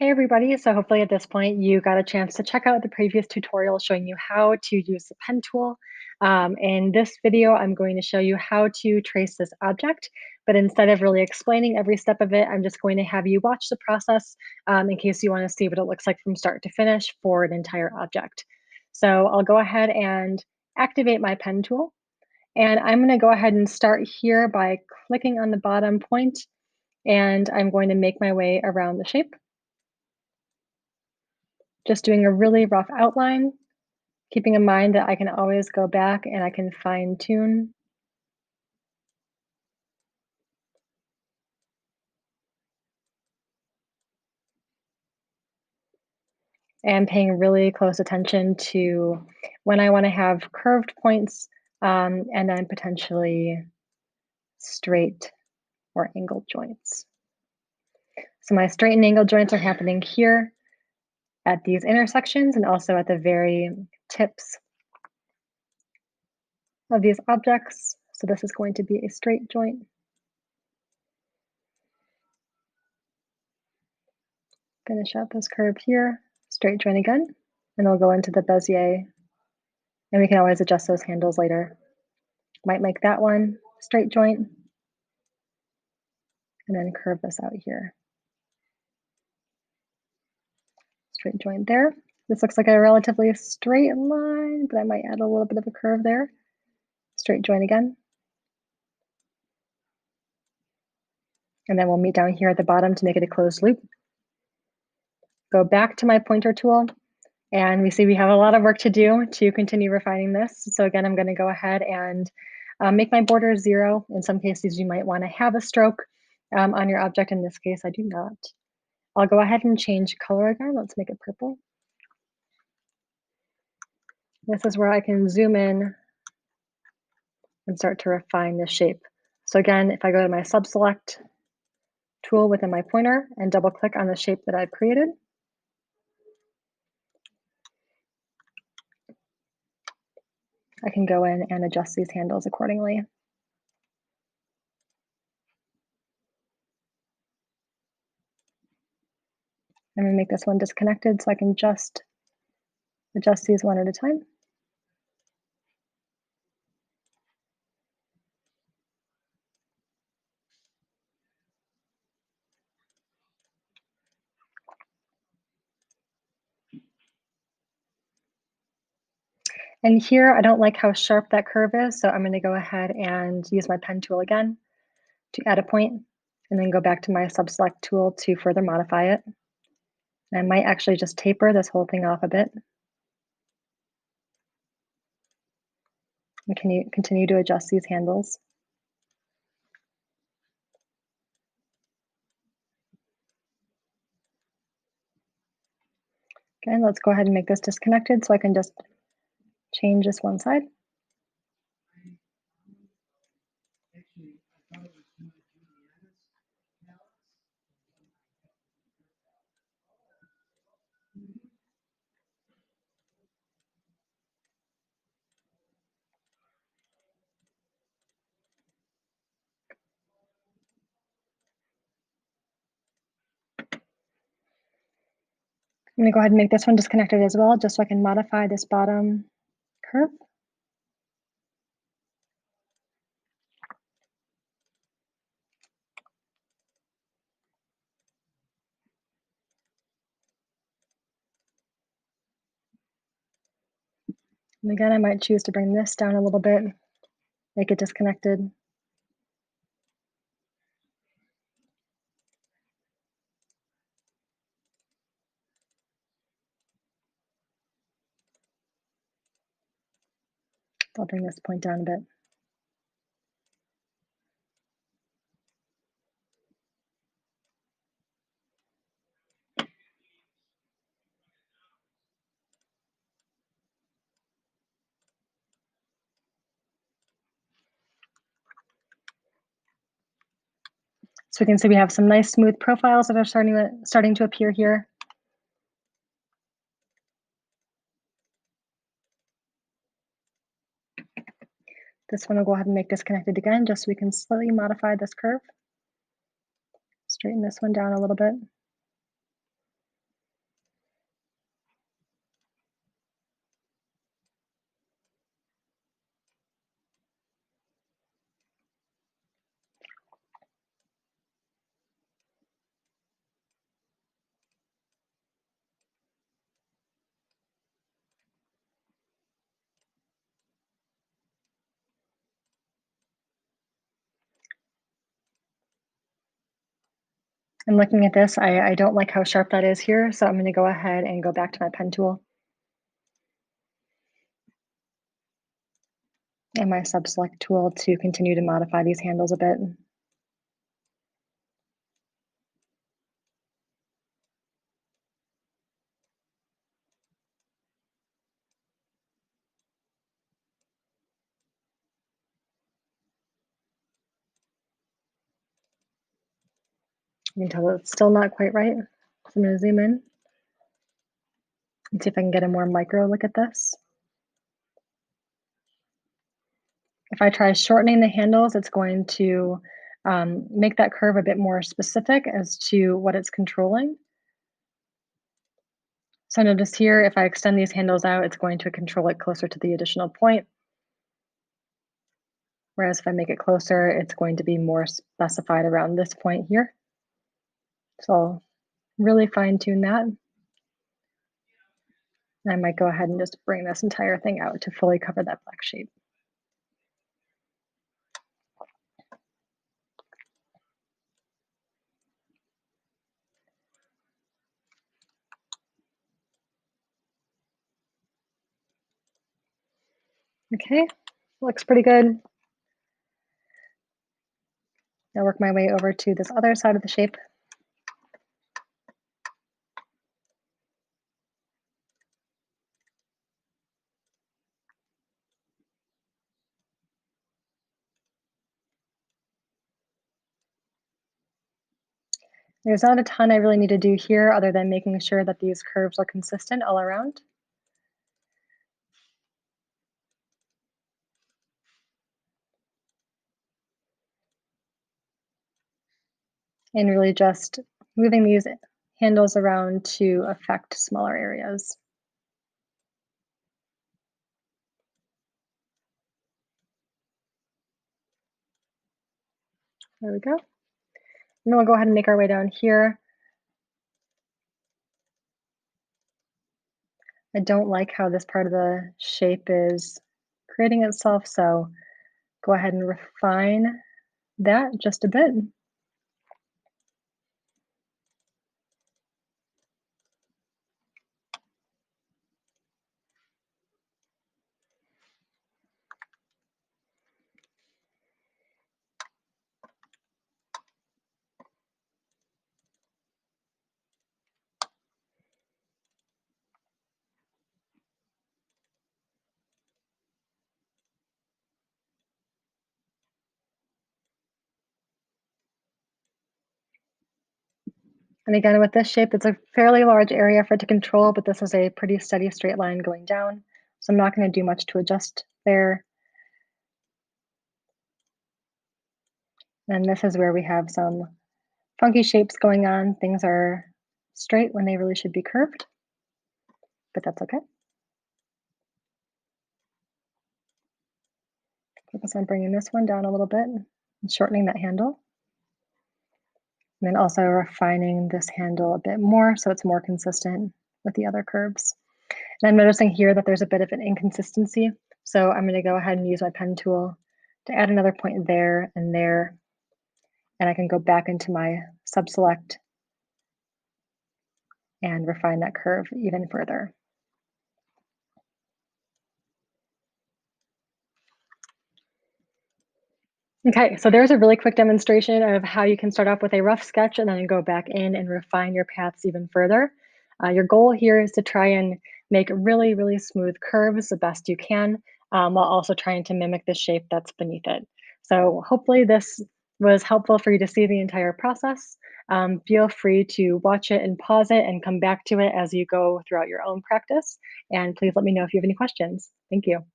Hey everybody, so hopefully at this point you got a chance to check out the previous tutorial showing you how to use the pen tool. In this video, I'm going to show you how to trace this object, but instead of really explaining every step of it, I'm just going to have you watch the process in case you want to see what it looks like from start to finish for an entire object. So I'll go ahead and activate my pen tool, and I'm going to go ahead and start here by clicking on the bottom point, and I'm going to make my way around the shape. Just doing a really rough outline, keeping in mind that I can always go back and I can fine tune. And paying really close attention to when I want to have curved points and then potentially straight or angled joints. So my straight and angled joints are happening here at these intersections and also at the very tips of these objects. So this is going to be a straight joint. Finish out this curve here, straight joint again, and I'll go into the Bezier, and we can always adjust those handles later. Might make that one straight joint, and then curve this out here. Straight joint there. This looks like a relatively straight line, but I might add a little bit of a curve there. Straight joint again. And then we'll meet down here at the bottom to make it a closed loop. Go back to my pointer tool, and we see we have a lot of work to do to continue refining this. So again, I'm going to go ahead and make my border 0. In some cases, you might want to have a stroke on your object. In this case, I do not. I'll go ahead and change color again. Let's make it purple. This is where I can zoom in and start to refine the shape. So again, if I go to my subselect tool within my pointer and double click on the shape that I've created, I can go in and adjust these handles accordingly. I'm going to make this one disconnected so I can just adjust these one at a time. And here, I don't like how sharp that curve is, so I'm going to go ahead and use my pen tool again to add a point, and then go back to my subselect tool to further modify it. And I might actually just taper this whole thing off a bit. And can you continue to adjust these handles? Okay, let's go ahead and make this disconnected so I can just change this one side. I'm going to go ahead and make this one disconnected as well, just so I can modify this bottom curve. And again, I might choose to bring this down a little bit, make it disconnected. I'll bring this point down a bit. So we can see we have some nice smooth profiles that are starting to appear here. This one I'll go ahead and make disconnected again, just so we can slightly modify this curve. Straighten this one down a little bit. And looking at this, I don't like how sharp that is here, so I'm gonna go ahead and go back to my pen tool and my sub-select tool to continue to modify these handles a bit until it's still not quite right. So I'm gonna zoom in and see if I can get a more micro look at this. If I try shortening the handles, it's going to make that curve a bit more specific as to what it's controlling. So notice here, if I extend these handles out, it's going to control it closer to the additional point. Whereas if I make it closer, it's going to be more specified around this point here. So I'll really fine tune that. And I might go ahead and just bring this entire thing out to fully cover that black shape. Okay, looks pretty good. I'll work my way over to this other side of the shape. There's not a ton I really need to do here other than making sure that these curves are consistent all around. And really just moving these handles around to affect smaller areas. There we go. And then we'll go ahead and make our way down here. I don't like how this part of the shape is creating itself, so go ahead and refine that just a bit. And again, with this shape, it's a fairly large area for it to control, but this is a pretty steady straight line going down. So I'm not going to do much to adjust there. And this is where we have some funky shapes going on. Things are straight when they really should be curved, but that's okay. Focus on bringing this one down a little bit and shortening that handle. And then also refining this handle a bit more so it's more consistent with the other curves. And I'm noticing here that there's a bit of an inconsistency. So I'm going to go ahead and use my pen tool to add another point there and there. And I can go back into my sub-select and refine that curve even further. Okay, so there's a really quick demonstration of how you can start off with a rough sketch and then go back in and refine your paths even further. Your goal here is to try and make really, really smooth curves the best you can, while also trying to mimic the shape that's beneath it. So hopefully this was helpful for you to see the entire process. Feel free to watch it and pause it and come back to it as you go throughout your own practice. And please let me know if you have any questions. Thank you.